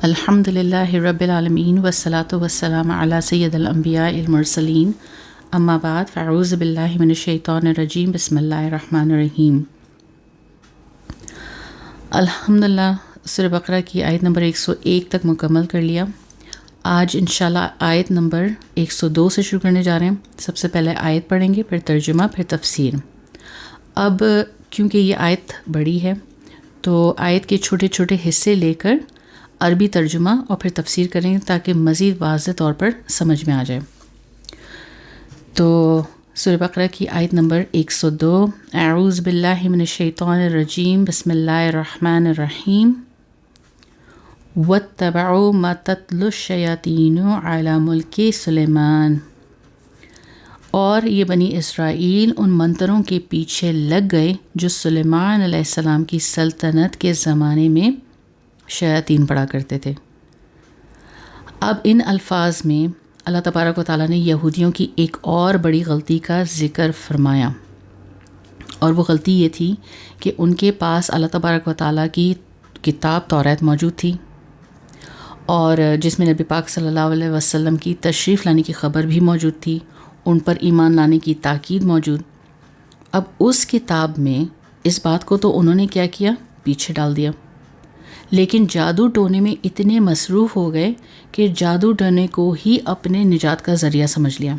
الحمد للہ رب العالمین والصلاة والسلام علی سید الانبیاء المرسلین اما بعد فاعوذ باللہ من الشیطان الرجیم بسم اللہ الرحمن الرحیم۔ الحمدللہ سورہ بقرہ کی آیت نمبر 101 تک مکمل کر لیا۔ آج انشاءاللہ آیت نمبر 102 سے شروع کرنے جا رہے ہیں۔ سب سے پہلے آیت پڑھیں گے، پھر ترجمہ، پھر تفسیر۔ اب کیونکہ یہ آیت بڑی ہے تو آیت کے چھوٹے چھوٹے حصے لے کر عربی ترجمہ اور پھر تفسیر کریں گے تاکہ مزید واضح طور پر سمجھ میں آ جائے۔ تو سورہ بقرہ کی آیت نمبر 102، اعوذ باللہ من الشیطان الرجیم بسم اللہ الرحمن الرحیم۔ واتبعوا ما تتلو الشیاطین علی ملک سلیمان، اور یہ بنی اسرائیل ان منتروں کے پیچھے لگ گئے جو سلیمان علیہ السلام کی سلطنت کے زمانے میں شیاطین پڑھا کرتے تھے۔ اب ان الفاظ میں اللہ تبارک و تعالیٰ نے یہودیوں کی ایک اور بڑی غلطی کا ذکر فرمایا، اور وہ غلطی یہ تھی کہ ان کے پاس اللہ تبارک و تعالیٰ کی کتاب توریت موجود تھی، اور جس میں نبی پاک صلی اللہ علیہ وسلم کی تشریف لانے کی خبر بھی موجود تھی، ان پر ایمان لانے کی تاکید موجود۔ اب اس کتاب میں اس بات کو تو انہوں نے کیا کیا، پیچھے ڈال دیا، لیکن جادو ٹونے میں اتنے مصروف ہو گئے کہ جادو ٹونے کو ہی اپنے نجات کا ذریعہ سمجھ لیا۔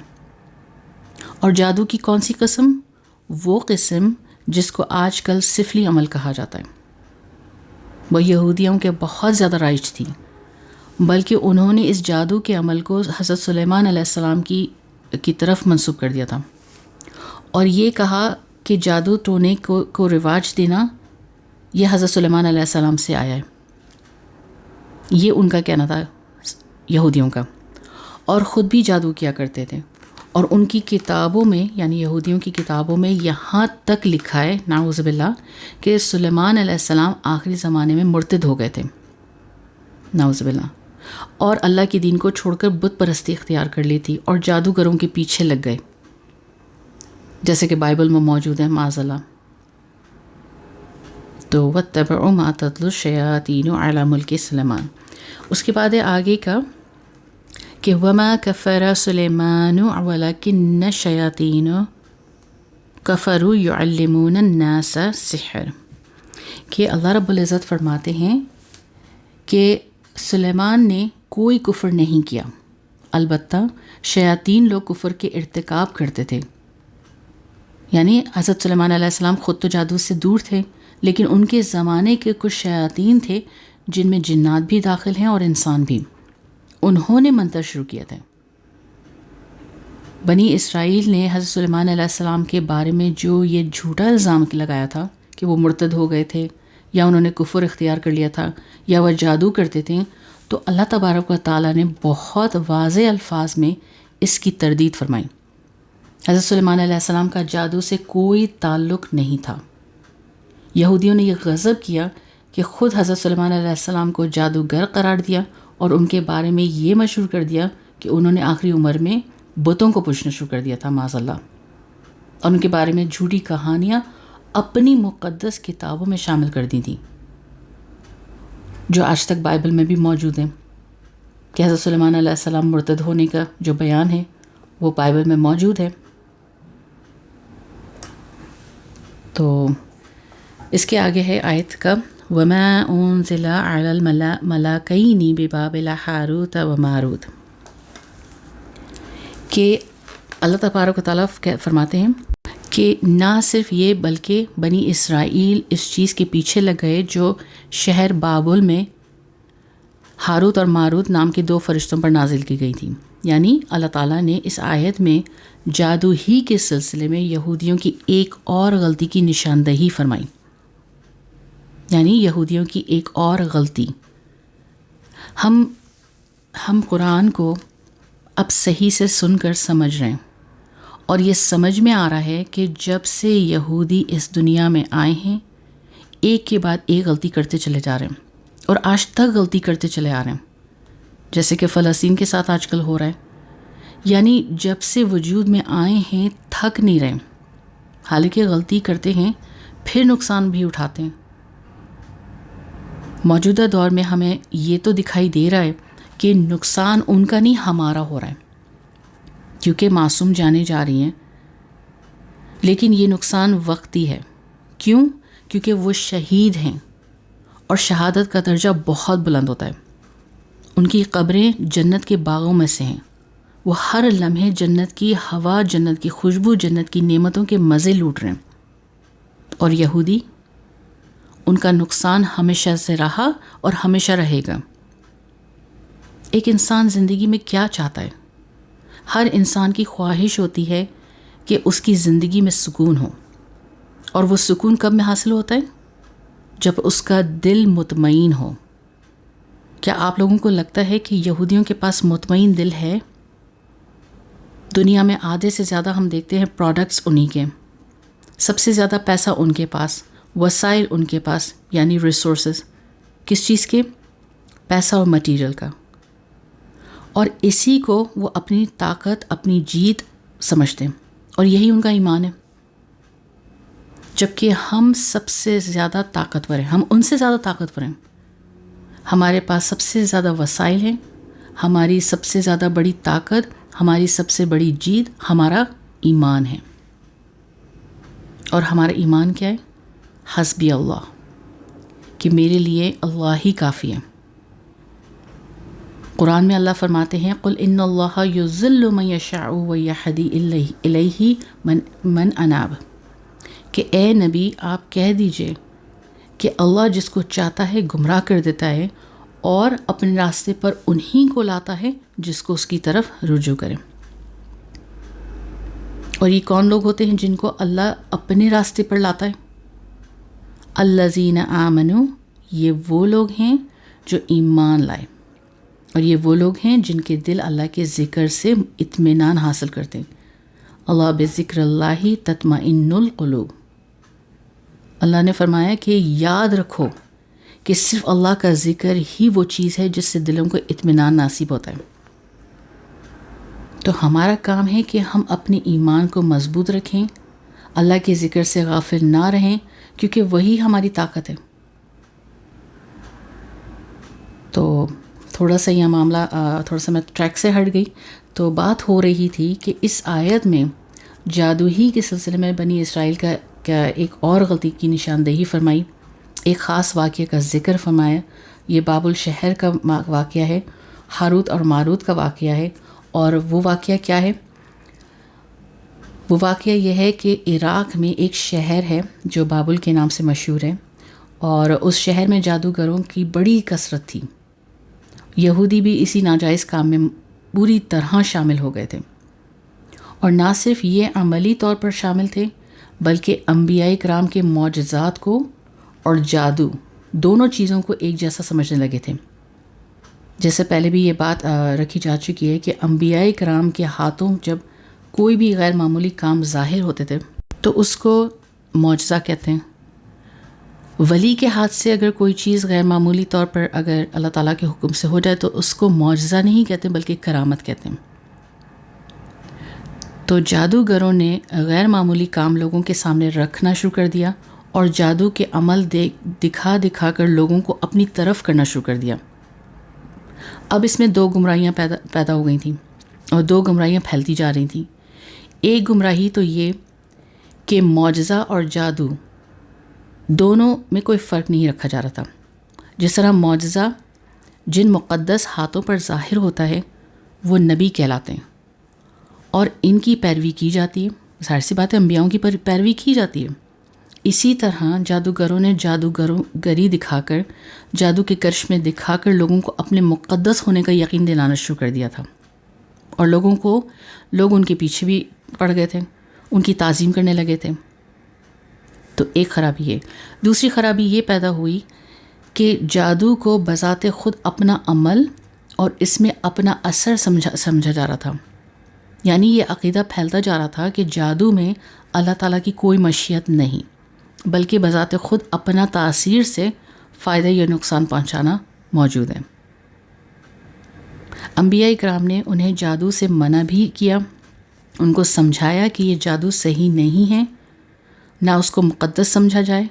اور جادو کی کون سی قسم؟ وہ قسم جس کو آج کل سفلی عمل کہا جاتا ہے۔ وہ یہودیوں کے بہت زیادہ رائج تھی، بلکہ انہوں نے اس جادو کے عمل کو حضرت سلیمان علیہ السلام کی طرف منسوب کر دیا تھا، اور یہ کہا کہ جادو ٹونے کو رواج دینا یہ حضرت سلیمان علیہ السلام سے آیا ہے۔ یہ ان کا کہنا تھا یہودیوں کا، اور خود بھی جادو کیا کرتے تھے، اور ان کی کتابوں میں یعنی یہودیوں کی کتابوں میں یہاں تک لکھا ہے نعوذ باللہ کہ سلیمان علیہ السلام آخری زمانے میں مرتد ہو گئے تھے، نعوذ باللہ، اور اللہ کے دین کو چھوڑ کر بت پرستی اختیار کر لی تھی اور جادوگروں کے پیچھے لگ گئے، جیسے کہ بائبل میں موجود ہے معاذ اللہ۔ تو واتبعوا ما تتلو الشیاطین علی ملک سلیمان۔ اس کے بعد ہے آگے کا کہ وما کفر سلیمان ولکن الشیاطین کفروا یعلمون الناس السحر، کہ اللہ رب العزت فرماتے ہیں کہ سلیمان نے کوئی کفر نہیں کیا، البتہ شیاطین لوگ کفر کے ارتکاب کرتے تھے۔ یعنی حضرت سلیمان علیہ السلام خود تو جادو سے دور تھے، لیکن ان کے زمانے کے کچھ شیاطین تھے جن میں جنات بھی داخل ہیں اور انسان بھی، انہوں نے منتر شروع کیا تھے۔ بنی اسرائیل نے حضرت سلیمان علیہ السلام کے بارے میں جو یہ جھوٹا الزام لگایا تھا کہ وہ مرتد ہو گئے تھے، یا انہوں نے کفر اختیار کر لیا تھا، یا وہ جادو کرتے تھے، تو اللہ تبارک و تعالیٰ نے بہت واضح الفاظ میں اس کی تردید فرمائی۔ حضرت سلیمان علیہ السلام کا جادو سے کوئی تعلق نہیں تھا۔ یہودیوں نے یہ غضب کیا کہ خود حضرت سلیمان علیہ السلام کو جادوگر قرار دیا، اور ان کے بارے میں یہ مشہور کر دیا کہ انہوں نے آخری عمر میں بتوں کو پوجنا شروع کر دیا تھا معاذ اللہ، اور ان کے بارے میں جھوٹی کہانیاں اپنی مقدس کتابوں میں شامل کر دی تھیں، جو آج تک بائبل میں بھی موجود ہیں، کہ حضرت سلیمان علیہ السلام مرتد ہونے کا جو بیان ہے وہ بائبل میں موجود ہے۔ تو اس کے آگے ہے آیت کا وما انزل علی الملکین ببابل ہاروت و ماروت، کہ اللہ تبارک و تعالیٰ فرماتے ہیں کہ نہ صرف یہ بلکہ بنی اسرائیل اس چیز کے پیچھے لگ گئے جو شہر بابل میں ہاروت اور ماروت نام کے 2 فرشتوں پر نازل کی گئی تھی۔ یعنی اللہ تعالیٰ نے اس آیت میں جادو ہی کے سلسلے میں یہودیوں کی ایک اور غلطی کی نشاندہی فرمائی، یعنی یہودیوں کی ایک اور غلطی۔ ہم قرآن کو اب صحیح سے سن کر سمجھ رہے ہیں، اور یہ سمجھ میں آ رہا ہے کہ جب سے یہودی اس دنیا میں آئے ہیں ایک کے بعد ایک غلطی کرتے چلے جا رہے ہیں، اور آج تک غلطی کرتے چلے آ رہے ہیں، جیسے کہ فلسطین کے ساتھ آج کل ہو رہا ہے۔ یعنی جب سے وجود میں آئے ہیں تھک نہیں رہے، حالانکہ غلطی کرتے ہیں پھر نقصان بھی اٹھاتے ہیں۔ موجودہ دور میں ہمیں یہ تو دکھائی دے رہا ہے کہ نقصان ان کا نہیں ہمارا ہو رہا ہے، کیونکہ معصوم جانے جا رہی ہیں، لیکن یہ نقصان وقتی ہے۔ کیوں؟ کیونکہ وہ شہید ہیں اور شہادت کا درجہ بہت بلند ہوتا ہے۔ ان کی قبریں جنت کے باغوں میں سے ہیں، وہ ہر لمحے جنت کی ہوا، جنت کی خوشبو، جنت کی نعمتوں کے مزے لوٹ رہے ہیں۔ اور یہودی، ان کا نقصان ہمیشہ سے رہا اور ہمیشہ رہے گا۔ ایک انسان زندگی میں کیا چاہتا ہے؟ ہر انسان کی خواہش ہوتی ہے کہ اس کی زندگی میں سکون ہو، اور وہ سکون کب میں حاصل ہوتا ہے؟ جب اس کا دل مطمئن ہو۔ کیا آپ لوگوں کو لگتا ہے کہ یہودیوں کے پاس مطمئن دل ہے؟ دنیا میں آدھے سے زیادہ ہم دیکھتے ہیں پروڈکٹس انہی کے، سب سے زیادہ پیسہ ان کے پاس، وسائل ان کے پاس، یعنی ریسورسز، کس چیز کے؟ پیسہ اور مٹیریل کا، اور اسی کو وہ اپنی طاقت، اپنی جیت سمجھتے ہیں، اور یہی ان کا ایمان ہے۔ جبکہ ہم سب سے زیادہ طاقتور ہیں، ہم ان سے زیادہ طاقتور ہیں، ہمارے پاس سب سے زیادہ وسائل ہیں، ہماری سب سے زیادہ بڑی طاقت، ہماری سب سے بڑی جیت ہمارا ایمان ہے۔ اور ہمارا ایمان کیا ہے؟ حسبی اللہ، کہ میرے لیے اللہ ہی کافی ہے۔ قرآن میں اللہ فرماتے ہیں قل ان اللہ یضل من یشاء ویہدی الیہ من اناب، کہ اے نبی آپ کہہ دیجئے کہ اللہ جس کو چاہتا ہے گمراہ کر دیتا ہے، اور اپنے راستے پر انہی کو لاتا ہے جس کو اس کی طرف رجوع کرے۔ اور یہ کون لوگ ہوتے ہیں جن کو اللہ اپنے راستے پر لاتا ہے؟ الذین آمنوا، یہ وہ لوگ ہیں جو ایمان لائے، اور یہ وہ لوگ ہیں جن کے دل اللہ کے ذکر سے اطمینان حاصل کرتے ہیں۔ اللہ بذکر اللہ تطمئن القلوب، اللہ نے فرمایا کہ یاد رکھو کہ صرف اللہ کا ذکر ہی وہ چیز ہے جس سے دلوں کو اطمینان نصیب ہوتا ہے۔ تو ہمارا کام ہے کہ ہم اپنے ایمان کو مضبوط رکھیں، اللہ کے ذکر سے غافل نہ رہیں، کیونکہ وہی ہماری طاقت ہے۔ تو تھوڑا سا یہ معاملہ تھوڑا سا میں ٹریک سے ہٹ گئی، تو بات ہو رہی تھی کہ اس آیت میں جادو ہی کے سلسلے میں بنی اسرائیل کا ایک اور غلطی کی نشاندہی فرمائی، ایک خاص واقعے کا ذکر فرمایا۔ یہ بابل شہر کا واقعہ ہے، ہاروت اور ماروت کا واقعہ ہے۔ اور وہ واقعہ کیا ہے؟ وہ واقعہ یہ ہے کہ عراق میں ایک شہر ہے جو بابل کے نام سے مشہور ہے، اور اس شہر میں جادوگروں کی بڑی کثرت تھی۔ یہودی بھی اسی ناجائز کام میں پوری طرح شامل ہو گئے تھے، اور نہ صرف یہ عملی طور پر شامل تھے بلکہ انبیاء کرام کے معجزات کو اور جادو دونوں چیزوں کو ایک جیسا سمجھنے لگے تھے۔ جیسے پہلے بھی یہ بات رکھی جا چکی ہے کہ انبیاء کرام کے ہاتھوں جب کوئی بھی غیر معمولی کام ظاہر ہوتے تھے تو اس کو معجزہ کہتے ہیں۔ ولی کے ہاتھ سے اگر کوئی چیز غیر معمولی طور پر اگر اللہ تعالیٰ کے حکم سے ہو جائے تو اس کو معجزہ نہیں کہتے بلکہ کرامت کہتے ہیں۔ تو جادوگروں نے غیر معمولی کام لوگوں کے سامنے رکھنا شروع کر دیا، اور جادو کے عمل دکھا دکھا کر لوگوں کو اپنی طرف کرنا شروع کر دیا۔ اب اس میں دو گمراہیاں پیدا ہو گئی تھیں، اور دو گمراہیاں پھیلتی جا رہی تھیں۔ ایک گمراہی تو یہ کہ معجزہ اور جادو دونوں میں کوئی فرق نہیں رکھا جا رہا تھا۔ جس طرح معجزہ جن مقدس ہاتھوں پر ظاہر ہوتا ہے وہ نبی کہلاتے ہیں، اور ان کی پیروی کی جاتی ہے، ظاہر سی بات ہے انبیاؤں کی پیروی کی جاتی ہے۔ اسی طرح جادوگروں نے جادوگری دکھا کر، جادو کے کرش میں دکھا کر لوگوں کو اپنے مقدس ہونے کا یقین دلانا شروع کر دیا تھا، اور لوگ ان کے پیچھے بھی پڑ گئے تھے، ان کی تعظیم کرنے لگے تھے۔ تو ایک خرابی ہے۔ دوسری خرابی یہ پیدا ہوئی کہ جادو کو بذات خود اپنا عمل اور اس میں اپنا اثر سمجھا جا رہا تھا، یعنی یہ عقیدہ پھیلتا جا رہا تھا کہ جادو میں اللہ تعالیٰ کی کوئی مشیت نہیں، بلکہ بذات خود اپنا تاثیر سے فائدہ یا نقصان پہنچانا موجود ہے۔ انبیاء کرام نے انہیں جادو سے منع بھی کیا، ان کو سمجھایا کہ یہ جادو صحیح نہیں ہے، نہ اس کو مقدس سمجھا جائے،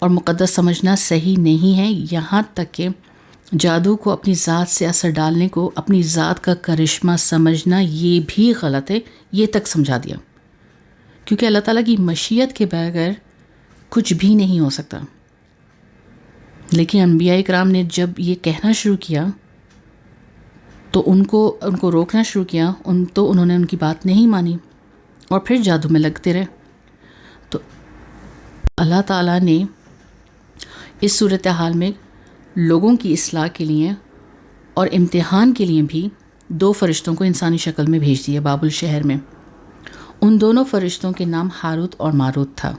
اور مقدس سمجھنا صحیح نہیں ہے، یہاں تک کہ جادو کو اپنی ذات سے اثر ڈالنے کو اپنی ذات کا کرشمہ سمجھنا یہ بھی غلط ہے، یہ تک سمجھا دیا، کیونکہ اللہ تعالیٰ کی مشیت کے بغیر کچھ بھی نہیں ہو سکتا۔ لیکن انبیاء کرام نے جب یہ کہنا شروع کیا تو ان کو روکنا شروع کیا، تو انہوں نے ان کی بات نہیں مانی اور پھر جادو میں لگتے رہے۔ تو اللہ تعالیٰ نے اس صورتحال میں لوگوں کی اصلاح کے لیے اور امتحان کے لیے بھی 2 فرشتوں کو انسانی شکل میں بھیج دیے بابل شہر میں۔ ان دونوں فرشتوں کے نام ہاروت اور ماروت تھا۔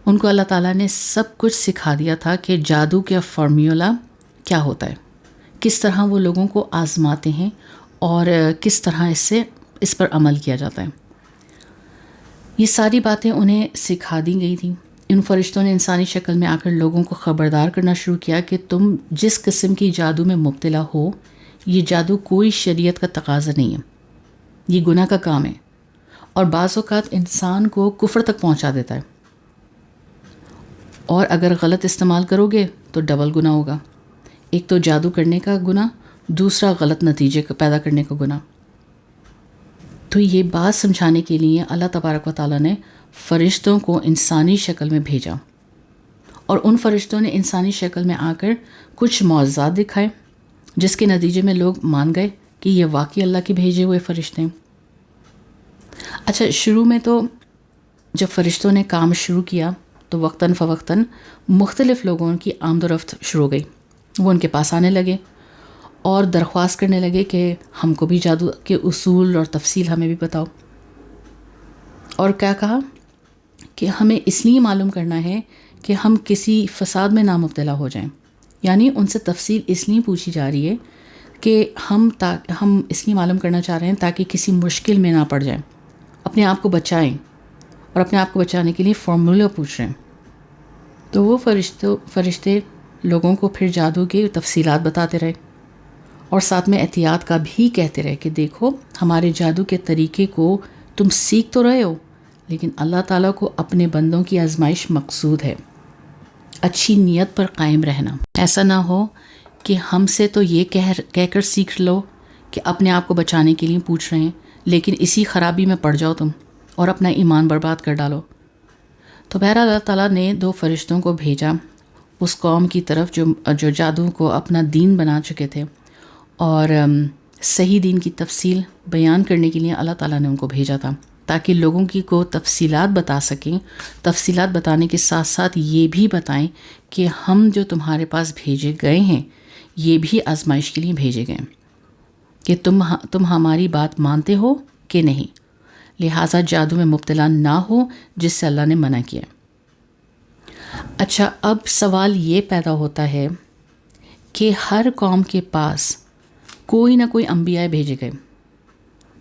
ان کو اللہ تعالیٰ نے سب کچھ سکھا دیا تھا کہ جادو کا فارمولا کیا ہوتا ہے، کس طرح وہ لوگوں کو آزماتے ہیں اور کس طرح اس پر عمل کیا جاتا ہے۔ یہ ساری باتیں انہیں سکھا دی گئی تھیں۔ ان فرشتوں نے انسانی شکل میں آ کر لوگوں کو خبردار کرنا شروع کیا کہ تم جس قسم کی جادو میں مبتلا ہو، یہ جادو کوئی شریعت کا تقاضا نہیں ہے، یہ گناہ کا کام ہے اور بعض اوقات انسان کو کفر تک پہنچا دیتا ہے، اور اگر غلط استعمال کرو گے تو ڈبل گناہ ہوگا، ایک تو جادو کرنے کا گناہ، دوسرا غلط نتیجے پیدا کرنے کا گناہ۔ تو یہ بات سمجھانے کے لیے اللہ تبارک و تعالیٰ نے فرشتوں کو انسانی شکل میں بھیجا، اور ان فرشتوں نے انسانی شکل میں آ کر کچھ معجزات دکھائے، جس کے نتیجے میں لوگ مان گئے کہ یہ واقعی اللہ کے بھیجے ہوئے فرشتے ہیں۔ اچھا، شروع میں تو جب فرشتوں نے کام شروع کیا تو وقتاً فوقتاً مختلف لوگوں کی آمد و رفت شروع ہو گئی۔ وہ ان کے پاس آنے لگے اور درخواست کرنے لگے کہ ہم کو بھی جادو کے اصول اور تفصیل ہمیں بھی بتاؤ۔ اور کیا کہا کہ ہمیں اس لیے معلوم کرنا ہے کہ ہم کسی فساد میں نہ مبتلا ہو جائیں، یعنی ان سے تفصیل اس لیے پوچھی جا رہی ہے کہ ہم اس لیے معلوم کرنا چاہ رہے ہیں تاکہ کسی مشکل میں نہ پڑ جائیں، اپنے آپ کو بچائیں، اور اپنے آپ کو بچانے کے لیے فارمولا پوچھ رہے ہیں۔ تو وہ فرشتے لوگوں کو پھر جادو کی تفصیلات بتاتے رہے اور ساتھ میں احتیاط کا بھی کہتے رہے کہ دیکھو، ہمارے جادو کے طریقے کو تم سیکھ تو رہے ہو، لیکن اللہ تعالیٰ کو اپنے بندوں کی آزمائش مقصود ہے، اچھی نیت پر قائم رہنا۔ ایسا نہ ہو کہ ہم سے تو یہ کہہ کر سیکھ لو کہ اپنے آپ کو بچانے کے لیے پوچھ رہے ہیں، لیکن اسی خرابی میں پڑ جاؤ تم اور اپنا ایمان برباد کر ڈالو۔ تو بہرحال اللہ تعالیٰ نے 2 فرشتوں کو بھیجا اس قوم کی طرف جو جادو کو اپنا دین بنا چکے تھے، اور صحیح دین کی تفصیل بیان کرنے کے لیے اللہ تعالیٰ نے ان کو بھیجا تھا تاکہ لوگوں کو تفصیلات بتا سکیں۔ تفصیلات بتانے کے ساتھ ساتھ یہ بھی بتائیں کہ ہم جو تمہارے پاس بھیجے گئے ہیں یہ بھی آزمائش کے لیے بھیجے گئے کہ تم ہماری بات مانتے ہو کہ نہیں، لہٰذا جادو میں مبتلا نہ ہو جس سے اللہ نے منع کیا۔ اچھا، اب سوال یہ پیدا ہوتا ہے کہ ہر قوم کے پاس کوئی نہ کوئی انبیاء بھیجے گئے۔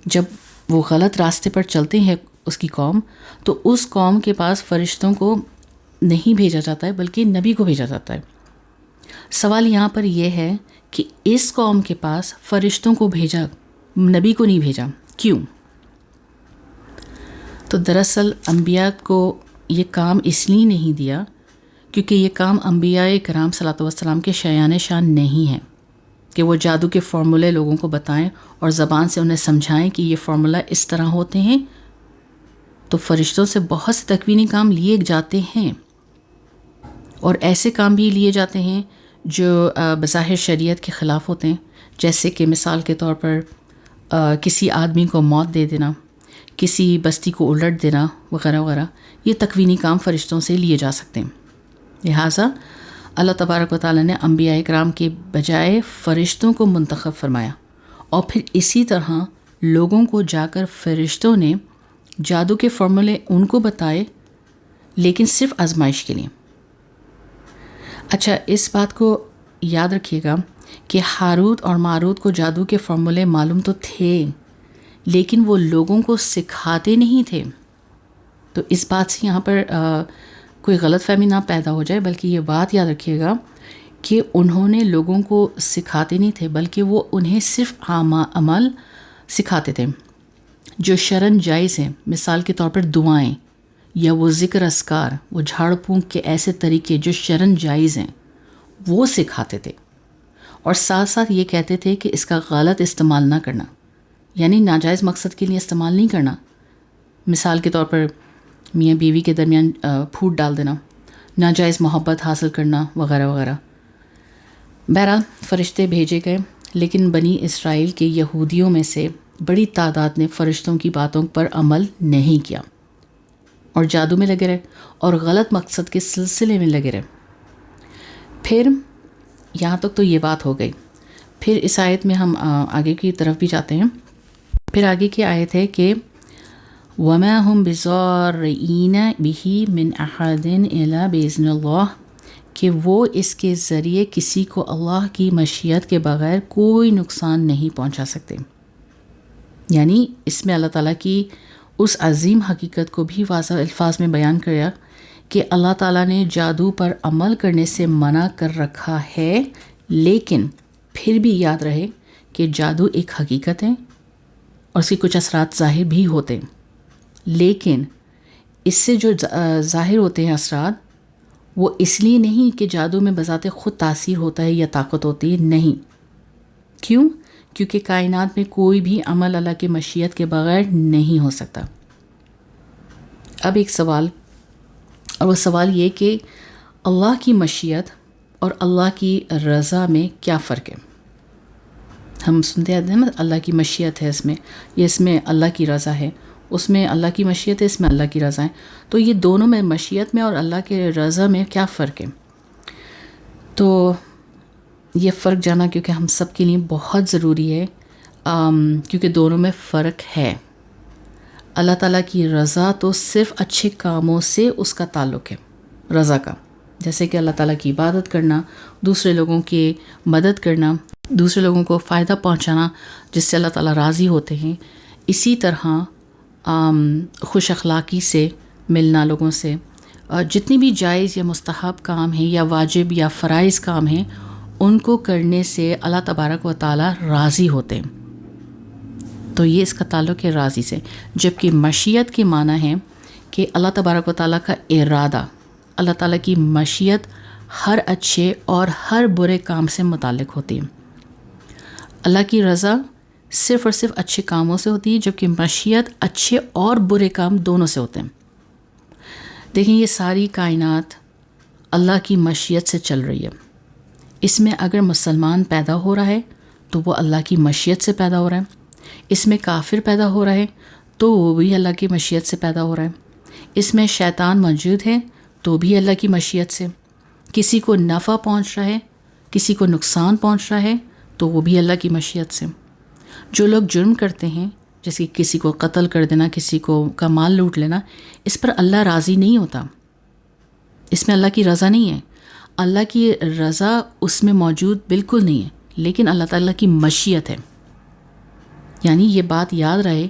جب وہ غلط راستے پر چلتے ہیں اس کی قوم، تو اس قوم کے پاس فرشتوں کو نہیں بھیجا جاتا ہے بلکہ نبی کو بھیجا جاتا ہے۔ سوال یہاں پر یہ ہے کہ اس قوم کے پاس فرشتوں کو بھیجا، نبی کو نہیں بھیجا، کیوں؟ تو دراصل انبیاء کو یہ کام اس لیے نہیں دیا کیونکہ یہ کام انبیاء کرام صلی اللہ علیہ وسلم کے شایان شان نہیں ہے کہ وہ جادو کے فارمولے لوگوں کو بتائیں اور زبان سے انہیں سمجھائیں کہ یہ فارمولا اس طرح ہوتے ہیں۔ تو فرشتوں سے بہت سے تکوینی کام لیے جاتے ہیں، اور ایسے کام بھی لیے جاتے ہیں جو بظاہر شریعت کے خلاف ہوتے ہیں، جیسے کہ مثال کے طور پر کسی آدمی کو موت دے دینا، کسی بستی کو الٹ دینا وغیرہ وغیرہ۔ یہ تکوینی کام فرشتوں سے لیے جا سکتے ہیں۔ لہٰذا اللہ تبارک و تعالیٰ نے انبیاء کرام کے بجائے فرشتوں کو منتخب فرمایا، اور پھر اسی طرح لوگوں کو جا کر فرشتوں نے جادو کے فارمولے ان کو بتائے، لیکن صرف آزمائش کے لیے۔ اچھا، اس بات کو یاد رکھیے گا کہ ہاروت اور ماروت کو جادو کے فارمولے معلوم تو تھے، لیکن وہ لوگوں کو سکھاتے نہیں تھے۔ تو اس بات سے یہاں پر کوئی غلط فہمی نہ پیدا ہو جائے، بلکہ یہ بات یاد رکھیے گا کہ انہوں نے لوگوں کو سکھاتے نہیں تھے، بلکہ وہ انہیں صرف عمل سکھاتے تھے جو شرعاً جائز ہیں۔ مثال کے طور پر دعائیں، یا وہ ذکر اذکار، وہ جھاڑ پھونک کے ایسے طریقے جو شرعاً جائز ہیں وہ سکھاتے تھے، اور ساتھ ساتھ یہ کہتے تھے کہ اس کا غلط استعمال نہ کرنا، یعنی ناجائز مقصد کے لیے استعمال نہیں کرنا. مثال کے طور پر میاں بیوی کے درمیان پھوٹ ڈال دینا، ناجائز محبت حاصل کرنا وغیرہ وغیرہ. بہرحال فرشتے بھیجے گئے، لیکن بنی اسرائیل کے یہودیوں میں سے بڑی تعداد نے فرشتوں کی باتوں پر عمل نہیں کیا اور جادو میں لگے رہے اور غلط مقصد کے سلسلے میں لگے رہے. پھر یہاں تک تو یہ بات ہو گئی. پھر اس آیت میں ہم آگے کی طرف بھی جاتے ہیں. پھر آگے کی آیت ہے کہ وَمَا هُمْ بِضَارِّينَ بِهِ مِنْ أَحَدٍ إِلَّا بِإِذْنِ اللَّهِ، کہ وہ اس کے ذریعے کسی کو اللہ کی مشیت کے بغیر کوئی نقصان نہیں پہنچا سکتے. یعنی اس میں اللہ تعالیٰ کی اس عظیم حقیقت کو بھی واضح الفاظ میں بیان کیا کہ اللہ تعالیٰ نے جادو پر عمل کرنے سے منع کر رکھا ہے، لیکن پھر بھی یاد رہے کہ جادو ایک حقیقت ہے اور اس کے کچھ اثرات ظاہر بھی ہوتے ہیں، لیکن اس سے جو ظاہر ہوتے ہیں اثرات وہ اس لیے نہیں کہ جادو میں بذات خود تاثیر ہوتا ہے یا طاقت ہوتی ہے، نہیں. کیوں؟ کیونکہ کائنات میں کوئی بھی عمل اللہ کی مشیت کے بغیر نہیں ہو سکتا. اب ایک سوال، اور وہ سوال یہ کہ اللہ کی مشیت اور اللہ کی رضا میں کیا فرق ہے؟ ہم سنتے آتے ہیں نا اللہ کی مشیت ہے اس میں، یہ اس میں اللہ کی رضا ہے، اس میں اللہ کی مشیت ہے، اس میں اللہ کی رضا ہے. تو یہ دونوں میں مشیت میں اور اللہ کے رضا میں کیا فرق ہے؟ تو یہ فرق جانا کیونکہ ہم سب کے لیے بہت ضروری ہے، کیونکہ دونوں میں فرق ہے. اللہ تعالیٰ کی رضا تو صرف اچھے کاموں سے اس کا تعلق ہے، رضا کا، جیسے کہ اللہ تعالیٰ کی عبادت کرنا، دوسرے لوگوں کی مدد کرنا، دوسرے لوگوں کو فائدہ پہنچانا جس سے اللہ تعالیٰ راضی ہوتے ہیں. اسی طرح خوش اخلاقی سے ملنا لوگوں سے، جتنی بھی جائز یا مستحب کام ہیں یا واجب یا فرائض کام ہیں ان کو کرنے سے اللہ تبارک و تعالیٰ راضی ہوتے ہیں. تو یہ اس کا تعلق ہے راضی سے. جبکہ مشیت کے معنی ہے کہ اللہ تبارک و تعالیٰ کا ارادہ، اللہ تعالیٰ کی مشیت ہر اچھے اور ہر برے کام سے متعلق ہوتی ہے. اللہ کی رضا صرف اور صرف اچھے کاموں سے ہوتی ہے، جبکہ مشیت اچھے اور برے کام دونوں سے ہوتے ہیں. دیکھیں یہ ساری کائنات اللہ کی مشیت سے چل رہی ہے. اس میں اگر مسلمان پیدا ہو رہا ہے تو وہ اللہ کی مشیت سے پیدا ہو رہا ہے، اس میں کافر پیدا ہو رہا ہے تو وہ بھی اللہ کی مشیت سے پیدا ہو رہا ہے، اس میں شیطان موجود ہے تو بھی اللہ کی مشیت سے، کسی کو نفع پہنچ رہا ہے کسی کو نقصان پہنچ رہا ہے تو وہ بھی اللہ کی مشیت سے. جو لوگ جرم کرتے ہیں جیسے کسی کو قتل کر دینا، کسی کو کا مال لوٹ لینا، اس پر اللہ راضی نہیں ہوتا، اس میں اللہ کی رضا نہیں ہے. اللہ کی رضا اس میں موجود بالکل نہیں ہے، لیکن اللہ تعالیٰ کی مشیت ہے. یعنی یہ بات یاد رہے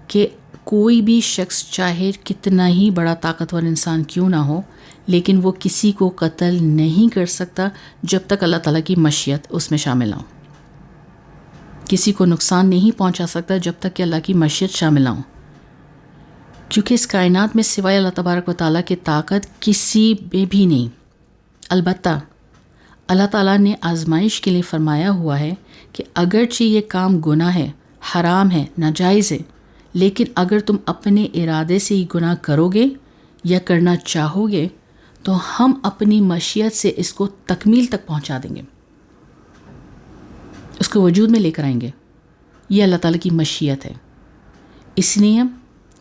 کہ کوئی بھی شخص چاہے کتنا ہی بڑا طاقتور انسان کیوں نہ ہو، لیکن وہ کسی کو قتل نہیں کر سکتا جب تک اللہ تعالیٰ کی مشیت اس میں شامل نہ ہو. کسی کو نقصان نہیں پہنچا سکتا جب تک کہ اللہ کی مشیت شامل نہ ہو، کیونکہ اس کائنات میں سوائے اللہ تبارک و تعالیٰ کی طاقت کسی میں بھی نہیں. البتہ اللہ تعالیٰ نے آزمائش کے لیے فرمایا ہوا ہے کہ اگرچہ یہ کام گناہ ہے، حرام ہے، ناجائز ہے، لیکن اگر تم اپنے ارادے سے یہ گناہ کرو گے یا کرنا چاہو گے تو ہم اپنی مشیت سے اس کو تکمیل تک پہنچا دیں گے، اس کو وجود میں لے کر آئیں گے. یہ اللہ تعالیٰ کی مشیت ہے. اس لیے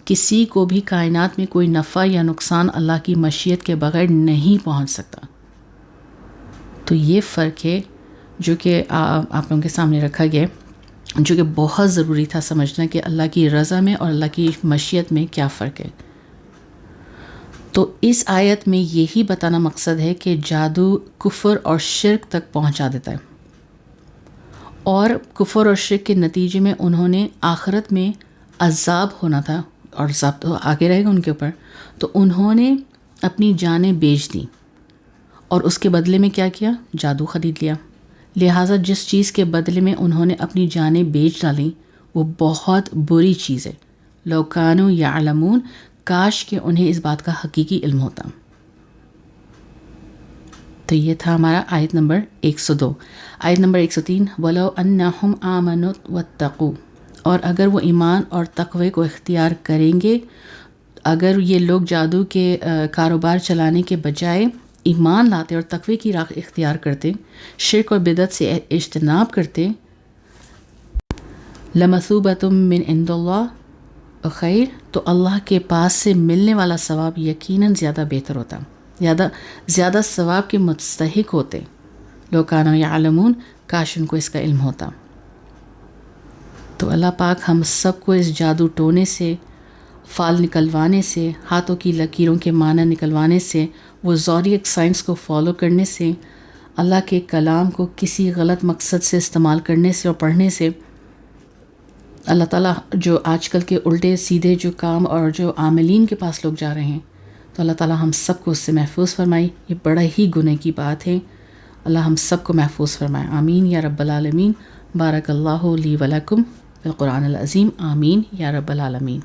کسی کو بھی کائنات میں کوئی نفع یا نقصان اللہ کی مشیت کے بغیر نہیں پہنچ سکتا. تو یہ فرق ہے جو کہ آپ لوگوں کے سامنے رکھا گیا، جو کہ بہت ضروری تھا سمجھنا کہ اللہ کی رضا میں اور اللہ کی مشیت میں کیا فرق ہے. تو اس آیت میں یہی بتانا مقصد ہے کہ جادو کفر اور شرک تک پہنچا دیتا ہے، اور کفر اور شرک کے نتیجے میں انہوں نے آخرت میں عذاب ہونا تھا اور عذاب تو آگے رہے گا ان کے اوپر، تو انہوں نے اپنی جانیں بیچ دیں اور اس کے بدلے میں کیا کیا؟ جادو خرید لیا. لہٰذا جس چیز کے بدلے میں انہوں نے اپنی جانیں بیچ ڈالیں وہ بہت بری چیز ہے. لو کانوا یعلمون، کاش کہ انہیں اس بات کا حقیقی علم ہوتا. تو یہ تھا ہمارا آیت نمبر 102. آیت نمبر 103 وَلَوْ أَنَّهُمْ آمَنُوا وَاتَّقُوا، اور اگر وہ ایمان اور تقوی کو اختیار کریں گے، اگر یہ لوگ جادو کے کاروبار چلانے کے بجائے ایمان لاتے اور تقوی کی راہ اختیار کرتے، شرک اور بدعت سے اجتناب کرتے، لَمَثُوبَةٌ مِّنْ عِندِ اللَّهِ خیر، تو اللہ کے پاس سے ملنے والا ثواب یقیناً زیادہ بہتر ہوتا، زیادہ ثواب کے مستحق ہوتے. لو کانوا یعلمون، کاش ان کو اس کا علم ہوتا. تو اللہ پاک ہم سب کو اس جادو ٹونے سے، فال نکلوانے سے، ہاتھوں کی لکیروں کے معنی نکلوانے سے، وہ زوڈیک سائنس کو فالو کرنے سے، اللہ کے کلام کو کسی غلط مقصد سے استعمال کرنے سے اور پڑھنے سے، اللہ تعالیٰ جو آج کل کے الٹے سیدھے جو کام اور جو عاملین کے پاس لوگ جا رہے ہیں، تو اللہ تعالیٰ ہم سب کو اس سے محفوظ فرمائے. یہ بڑا ہی گناہ کی بات ہے. اللہ ہم سب کو محفوظ فرمائے. آمین یا رب العالمین. بارک اللہ لی ولکم بالقرآن العظیم. آمین یا رب العالمین.